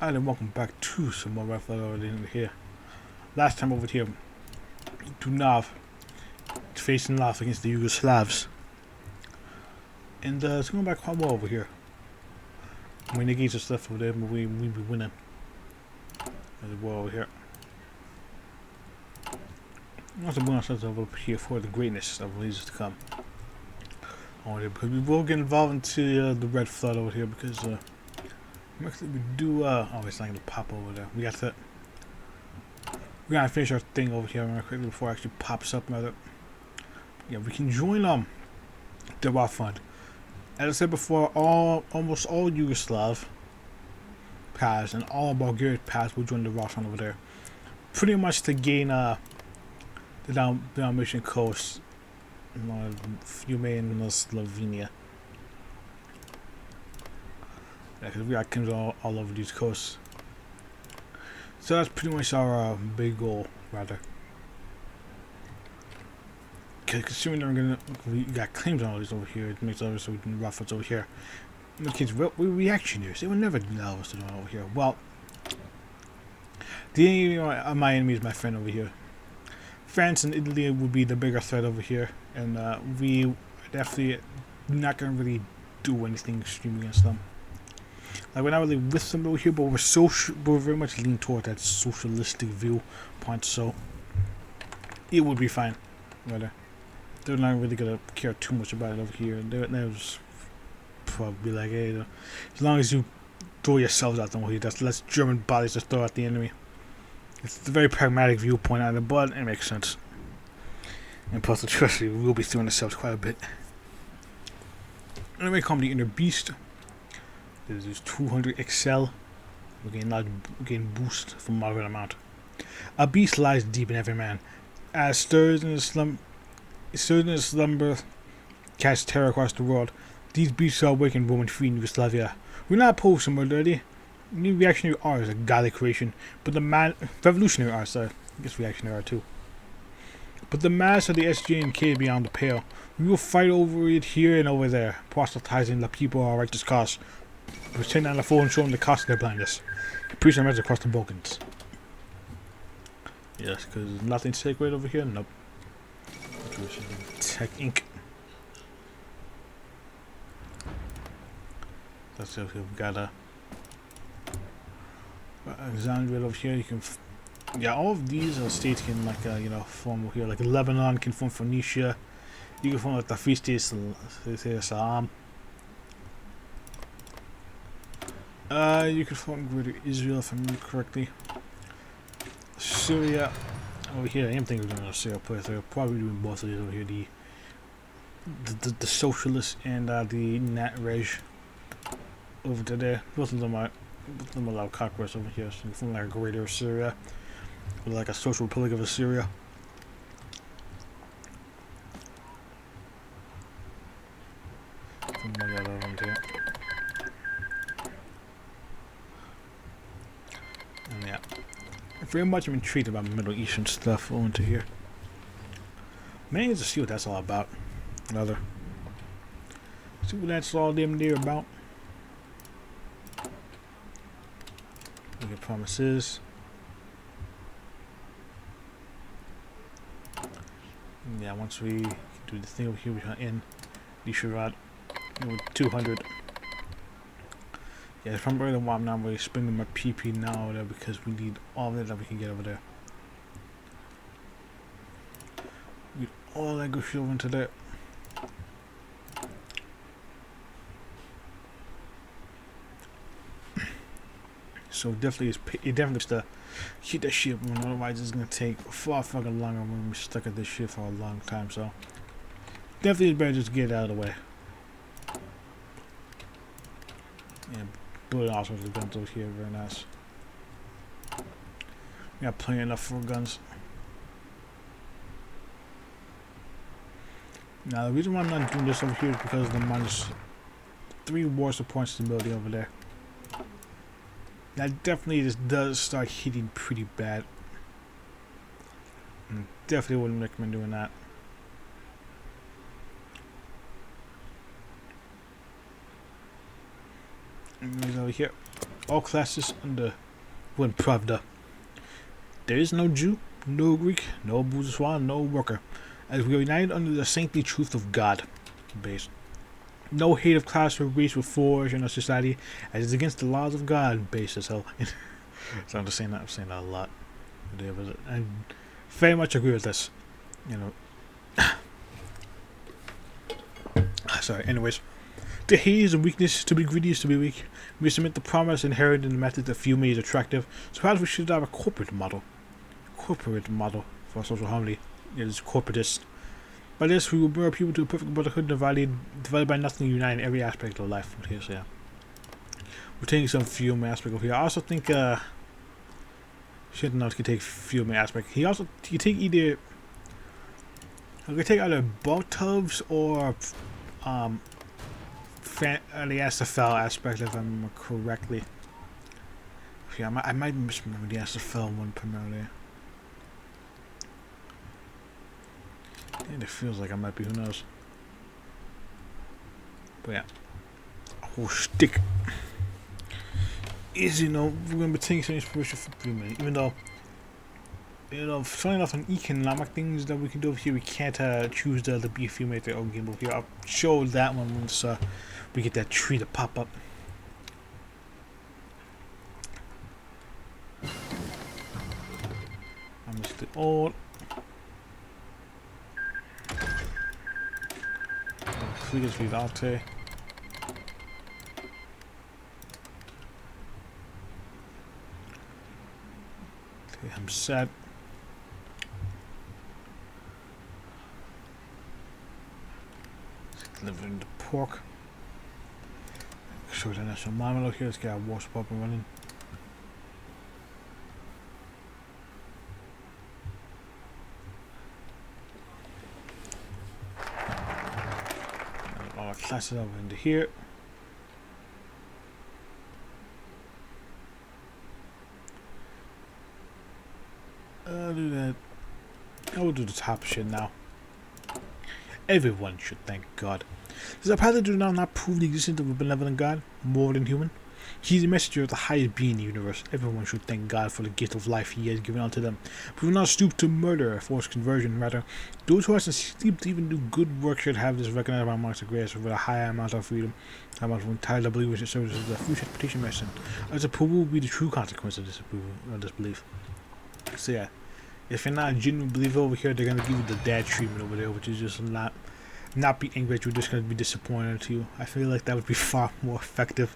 And welcome back to some more Red over here. Last time over here, Dunav facing off against the Yugoslavs. And it's going back quite well over here. We negate some stuff over there, but we be winning as well over here. Also bring ourselves over here for the greatness that leads us to come. Because we will get involved into the red flood over here because actually we do oh, it's not gonna pop over there. We gotta finish our thing over here real quickly before it actually pops up. Rather, yeah, we can join the raw fund. As I said before, almost all Yugoslav paths and all Bulgarian paths will join the raw fund over there, pretty much to gain the Dalmatian coast, Fiume and Slovenia. Yeah, because we got kings all over these coasts. So that's pretty much our big goal, rather. Considering we got claims on all these over here, it makes it so we can rough us over here. In this case, we're reactionaries. They would never allow us to do it over here. Well, my enemy is my friend over here. France and Italy would be the bigger threat over here, and we are definitely not going to really do anything extreme against them. Like, we're not really with them over here, but we're very much leaning toward that socialistic viewpoint, so it would be fine. Rather, they're not really gonna care too much about it over here. They'll just probably be like, hey, as long as you throw yourselves out them over here, that's less German bodies to throw at the enemy. It's a very pragmatic viewpoint out of it, but it makes sense. And plus, especially, we'll be throwing ourselves quite a bit. Anyway, call me the Inner Beast. This is 200 XL. We gain boost for moderate amount. A beast lies deep in every man. As stirs in his slumber, casts terror across the world. These beasts are awake and roaming free in Yugoslavia. We're not opposed to murder. New reactionary art is a godly creation, but revolutionary art, sorry. I guess reactionary art too. But the mass of the SJNK beyond the pale. We will fight over it here and over there, proselytizing the people our righteous cause. Pretend on the phone and show them the cost of their blindness. Preach our message across the Balkans. Yes, because nothing sacred over here. Nope. Tech Inc. That's it. We've got a Alexandria over here. You can, yeah, all of these states can form over here. Like Lebanon can form Phoenicia. You can form like the Free State Salam. You can form Greater Israel if I remember correctly. Syria over here. I am thinking we're doing a Syria playthrough. Probably doing both of these over here. The socialists and the Nat Reg over to there. Both of them allow conquest over here. So you can form like a Greater Syria, or like a Social Republic of Assyria. And yeah, very much I'm intrigued about Middle Eastern stuff over to here. Mainly to see what that's all about. Rather, see what that's all damn near about. Look at promises. Yeah, once we do the thing over here, we are in Nisharat with 200. Yeah, if I'm really why I'm not really spending my PP now over there because we need all that we can get over there. We need all that good shit over into there. So definitely, it definitely has to keep that shit moving. Otherwise, it's gonna take far fucking longer when we're stuck at this shit for a long time. So definitely, it's better just get it out of the way. Yeah, bullet all sorts of guns over here. Very nice. We got plenty enough for guns. Now, the reason why I'm not doing this over here is because of the -3 war support stability over there. That definitely just does start hitting pretty bad. And definitely wouldn't recommend doing that. He's over here. all classes under one pravda. There is no Jew, no Greek, no bourgeois, no worker, as we are united under the saintly truth of God. Base. No hate of class or race will flourish in our society, as is against the laws of God. Base as hell. So I'm just saying that. I'm saying that a lot today, but I very much agree with this. You know. Sorry. Anyways, to hate is a weakness. To be greedy is to be weak. We submit the promise inherent in the method that few made attractive. So perhaps we should have a corporate model for social harmony. It is corporatist. By this, we will bring our people to a perfect brotherhood divided by nothing, united in every aspect of life. Okay, so yeah, we're taking some few aspect over here. I also think shit, no, it can take few aspect. He can take either. I could take either Boltovs or the SFL aspect, if I remember correctly. Yeah, I might misremember the SFL one primarily. And it feels like I might be, who knows. But yeah. A whole stick is, you know, we're going to be taking some inspiration from Blue. Even though, funny enough, on economic things that we can do over here, we can't choose to be a female at their own game over here. I'll show that one once we get that tree to pop up. I'm just the old. Fliegers Vivante. Okay, I'm set. Delivering the pork. Show the national monument here. Let's get our wasp up and running. All our classes over into here. I'll do that. I will do the top shit now. Everyone should thank God. Does our Father do not prove the existence of a benevolent God, more than human? He is the messenger of the highest being in the universe. Everyone should thank God for the gift of life he has given unto them. But we will not stoop to murder or forced conversion. Rather, those who are steeped to even do good work should have this recognized by marks of grace with a high amount of freedom, high amount of entire believers and services of the future petition medicine. As approval will be the true consequence of disapproval of this belief. So yeah, if you're not a genuine believer over here, they're gonna give you the dad treatment over there, which is just not be angry at you, just gonna be disappointed to you. I feel like that would be far more effective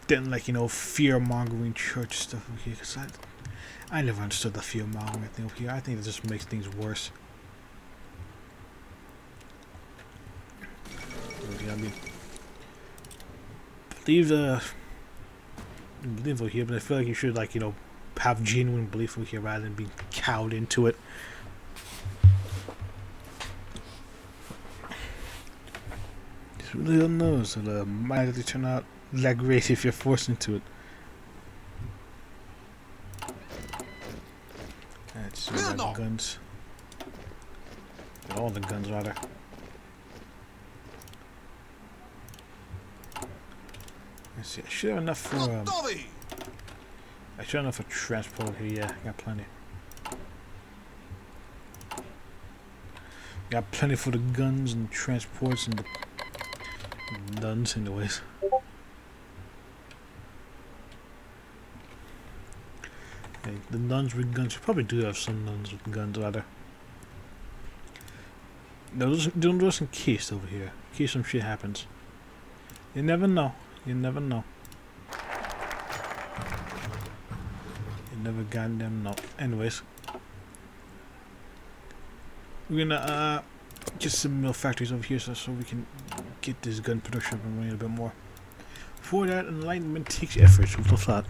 than, like, you know, fear mongering church stuff over here. Cause I never understood the fear mongering thing over here. I think it just makes things worse. I mean, believe over here, but I feel like you should, like, you know, have genuine belief over here rather than being cowed into it. Just really don't know, so it might actually turn out that great if you're forced into it. Let's see, the guns. All the guns, rather. Let's see, I should have enough for I should have enough for transport here. Yeah, I got plenty. Got plenty for the guns and transports and the guns, anyways. Okay, the nuns with guns. You probably do have some nuns with guns, rather. No, don't just in case over here. In case some shit happens. You never know. You never know. You never goddamn know. Anyways. We're gonna get some mill factories over here so we can get this gun production up and running a bit more. For that, enlightenment takes effort with the thought.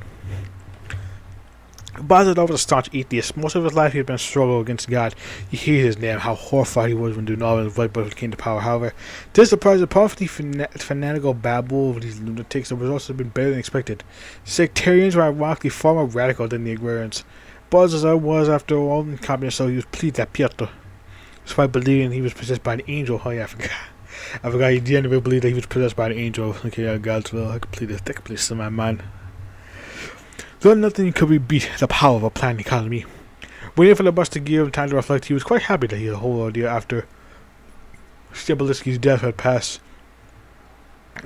Bothered over the staunch atheist, most of his life he had been a struggle against God. He hated his name, how horrified he was when doing all his right brotherhood came to power. However, to his surprise, the powerfully fanatical babble of these lunatics, the results have been better than expected. Sectarians were ironically far more radical than the agrarians. Buzzed as I was after all, in communist, so he was pleased at Pietro. Despite believing he was possessed by an angel. Oh yeah, I forgot he didn't really believe that he was possessed by an angel. Okay, yeah, God's will. I completely slipped my mind. Though nothing could be beat the power of a planned economy. Waiting for the bus to give him time to reflect, he was quite happy that the whole idea after Stabalisky's death had passed.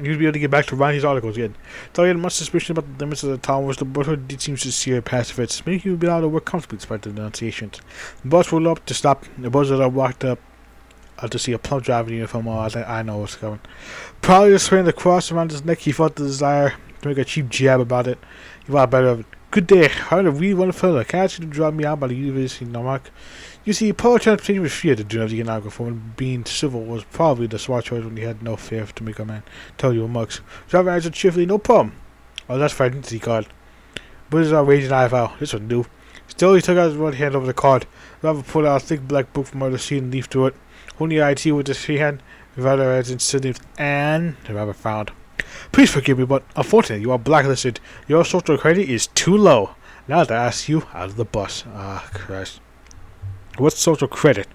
He would be able to get back to writing his articles again. Though he had much suspicion about the limits of the town, which the brotherhood did seem sincere pacifists, maybe he would be allowed to work comfortably despite the denunciations. The bus rolled up to stop. The buzzard walked up to see a plump driver in uniform. Oh, I know what's coming. Probably just wearing the cross around his neck, he felt the desire to make a cheap jab about it. He thought better of it. Good day. I had a really wonderful fellow. Can I ask you to drop me out by the University of Normark? You see, public transportation was free to do the economic reform, and being civil was probably the smart choice when he had no fear to make a man tell you a mugs. Driver answered cheerfully, no problem. Oh, that's for identity card. But it's raising eyebrow. This one do. Still, he took out his right hand over the card. The driver pulled out a thick black book from under the seat and leafed through it. Holding the IT with his free hand, the driver as incident, and the driver frowned. Please forgive me, but unfortunately, you are blacklisted. Your social credit is too low. Now to ask you out of the bus. Ah, Christ. What's social credit?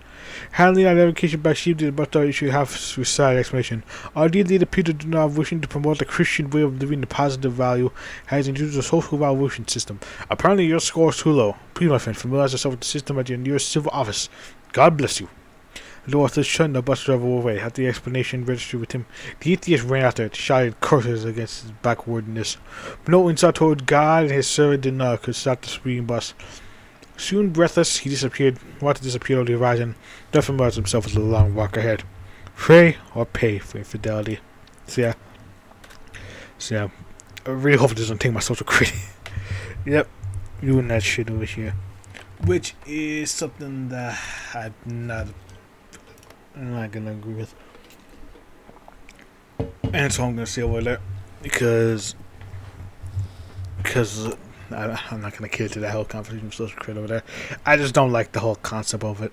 Handling identification back sheep did but issue have suicide explanation. Our dear leader Peter do not wishing to promote the Christian way of living the positive value has introduced a social evaluation system. Apparently your score is too low. Please my friend, familiarize yourself with the system at your nearest civil office. God bless you. The author shunned the bus driver away. Had the explanation registered with him, the atheist ran after it, shouted curses against his backwardness. But no insult toward God and his servant did not could stop the speeding bus. Soon breathless, he disappeared, wanted to disappear over the horizon, then familiarized himself with the long walk ahead. Pray or pay for infidelity. So yeah, I really hope it doesn't take my social credit. Yep, doing that shit over here. Which is something that I'm not gonna agree with. And so I'm gonna say over there. Because I'm not gonna get into that whole conversation with social credit over there. I just don't like the whole concept of it.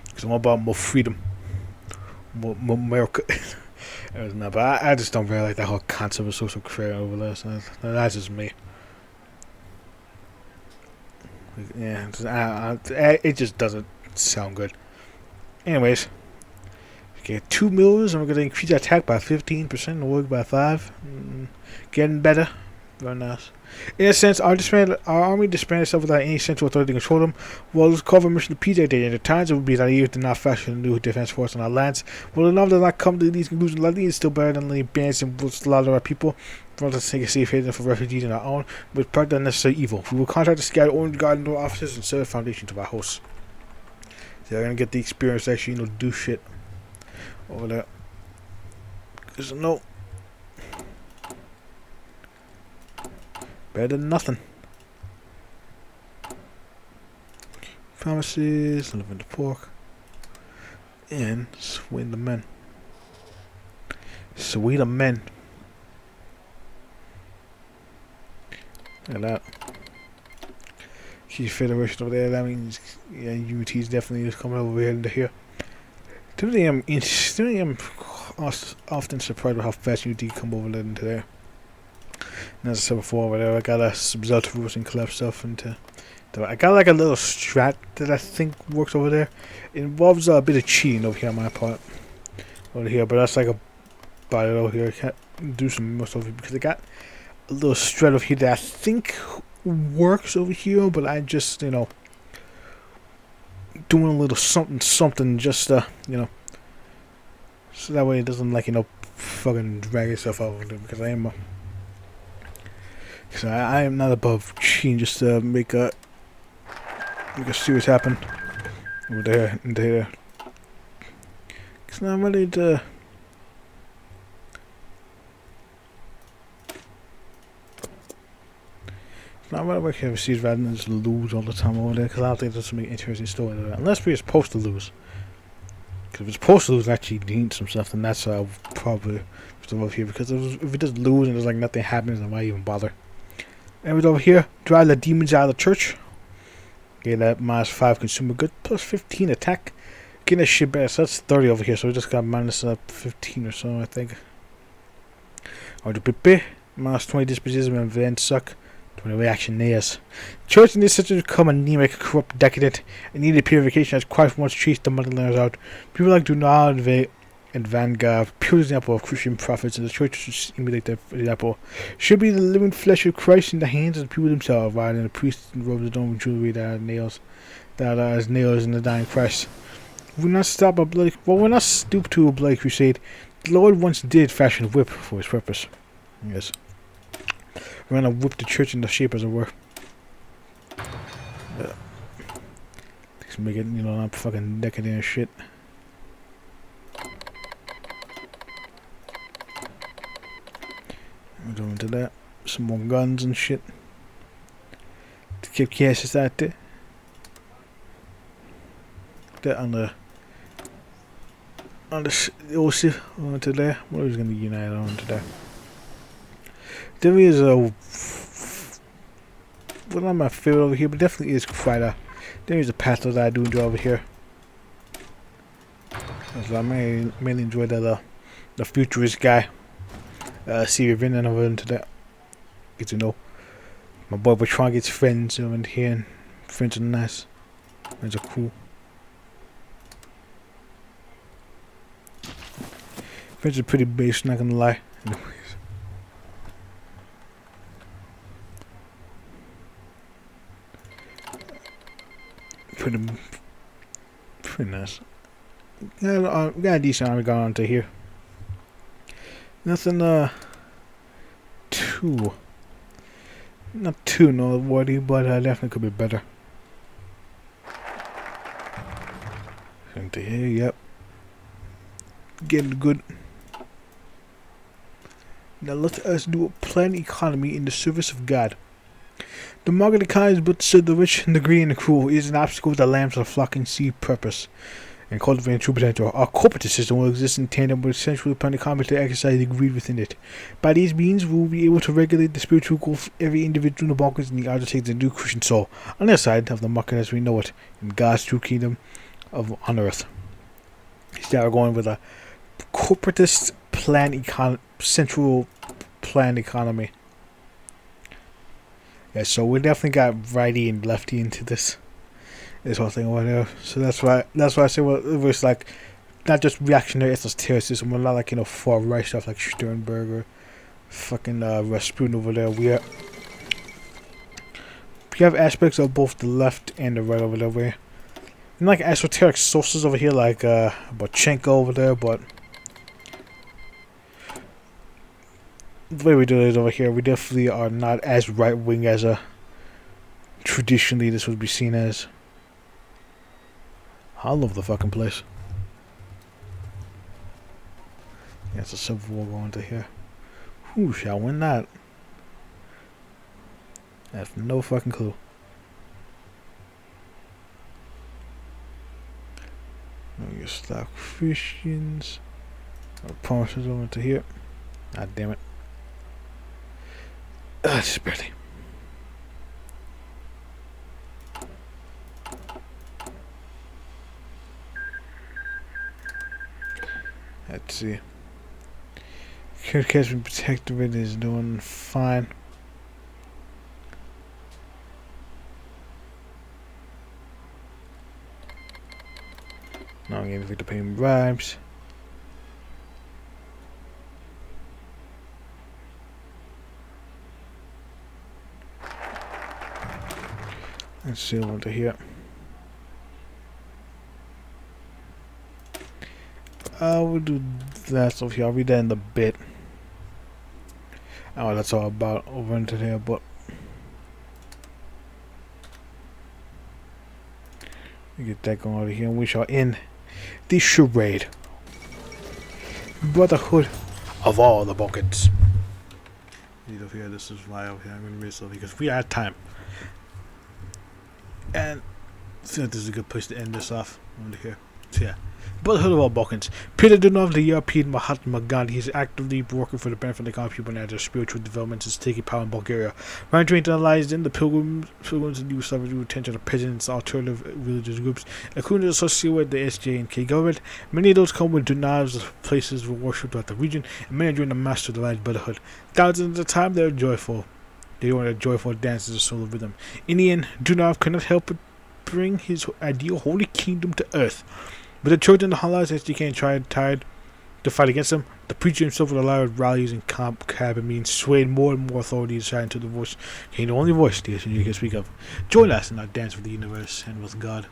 Because I'm all about more freedom, more America. But I just don't really like that whole concept of social credit over there. So that's just me. Yeah, it just doesn't sound good. Anyways. Get 2 millions, and we're going to increase our attack by 15% and work by 5. Getting better. Very nice. In a sense, our army disbanded itself without any central authority to control them. While this cover mission to PJ Day, and at times it would be naive to not fashion a new defense force on our lands. While the novel does not come to these conclusions, likely it's still better than letting bands and will slaughter our people. For us to take a safe haven for refugees in our own, but part of necessary evil. We will contract to scatter orange guard into our officers and set a foundation to our hosts. So they're going to get the experience to actually, do shit. Over there. Because no. Better than nothing. Promises, living the pork. And swing the men. Sweet the men. Look at that. She's Federation over there. That means UT is definitely just coming over here into here. Typically, I'm often surprised with how fast UT come over there into there. And as I said before, over there, I got a sub-Zelda rules and collapse stuff into. I got like a little strat that I think works over there. It involves a bit of cheating over here on my part. Over here, but that's like about it over here. I can't do some more stuff because I got a little strat over here that I think works over here, but I just, doing a little something just so that way it doesn't fucking drag itself over there, because I am not above cheating just to make a series happen over there and there. Because I'm ready to I'm going to work overseas rather than just lose all the time over there, because I don't think that's going to be an interesting story there. Unless we're supposed to lose. Because if it's supposed to lose and actually need some stuff, then that's why I'll probably still over here. Because if it does lose and there's like nothing happens, then why even bother? And over here, drive the demons out of the church. Get that -5 consumer good, plus 15 attack. Getting that shit better, so that's 30 over here, so we just got -15 or so, I think. Or the PP, -20 disposition and then suck. 20 reactionaires. Church in this situation become anemic, corrupt, decadent, and needed purification as quite once chased the motherlanders out. People like do not invade and vanguard, pure example of Christian prophets, and the church should emulate that example. Should be the living flesh of Christ in the hands of the people themselves, rather than the priests and robes adorned with jewelry that as nails in the dying Christ. We're not stoop to a bloody crusade. The Lord once did fashion a whip for his purpose. Yes. We're gonna whip the church into shape, as it were. Let's make it, not fucking decadent and shit. We're going to that. Some more guns and shit. To keep cases out there. That on the OC onto there. What is going to unite onto there? There is a not my favorite over here, but definitely is fighter. There is a path that I do enjoy over here. So I mainly enjoy the futurist guy. See if running over into that. Get to know my boy Bertrand gets friends over here, and friends are nice. Friends are cool. Friends are pretty base, not gonna lie. Anyways. Pretty nice. Got a decent army going on to here. Nothing not too noteworthy, but definitely could be better. Into here, yep. Getting good. Now let us do a planned economy in the service of God. The market economy is but to serve the rich and the greedy and the cruel. It is an obstacle with the lambs of the flock and see purpose and cultivating true potential. Our corporate system will exist in tandem with essentially planned economy to exercise the greed within it. By these means, we will be able to regulate the spiritual growth of every individual in the Balkans and the undertake the new Christian soul on the side of the market as we know it in God's true kingdom on earth. Instead, we're going with a corporatist central planned economy. Yeah, so we definitely got righty and lefty into this whole thing over there. So that's why I say, well, it was like not just reactionary, it's just terrorism. We're not like far right stuff like Sternberg or fucking Rasputin over there. We have aspects of both the left and the right over there. We like esoteric sources over here, like Bochenko over there, but the way we do it over here, we definitely are not as right wing as traditionally this would be seen as. I love the fucking place. Yeah, it's a civil war going to here. Who shall win that? I have no fucking clue. Yugoslav Christians. Our promises over to here. Ah, damn it. Just barely. Let's see. Kirk has been protected, it is doing fine. Now I'm getting to pay him bribes. Let's see over here. We'll do that over here. I'll read that in a bit. Oh, that's all about over into there, but we get that going over here, and we shall end the charade. Brotherhood of all the Balkans. Over here, this is why over here I'm gonna read this over because we are at time. And I think this is a good place to end this off over here. So yeah. Brotherhood of all Balkans. Peter Dunov, the European Mahatma Gandhi, is actively working for the benefit of the common people and their spiritual developments is taking power in Bulgaria. Ryan to analyze in the pilgrims and Yugoslavs with attention to presidents, alternative religious groups, including associated with the SJNK government. Many of those come with Dunov's places of worship throughout the region, and many join the Master of the Light Brotherhood. Thousands of the time, they are joyful. They want a joyful dances of solo rhythm. In the end, Dunov cannot help but bring his ideal holy kingdom to earth. But the children of the Highlights SDK and to fight against them. The preacher himself with a loud rallies and cabin means swayed more and more authority deciding to the voice. He the only voice the you can speak of. Join us in our dance with the universe and with God.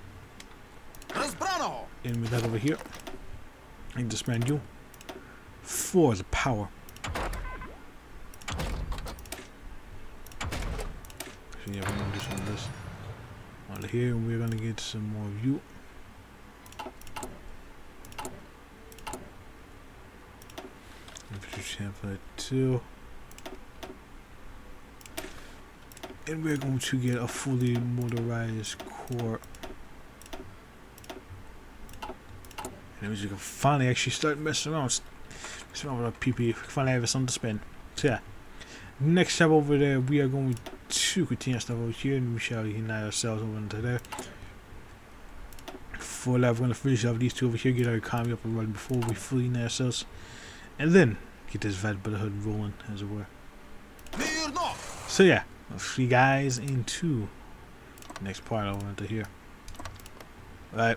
Enemy that over here. And disband you. 4 is a power. So yeah, we're gonna do some of this. Out here, we're gonna get some more of you. For 2. And we're going to get a fully motorized core. And we can finally actually start messing around with our PP. Finally have something to spend. So yeah. Next time over there, we are going to continue stuff over here, and we shall unite ourselves over into there. For that, we're going to finish off these 2 over here, get our economy up and running before we fully unite ourselves. And then get this brotherhood rolling, as it were. So yeah, I'll see you guys into the next part over into here. Alright.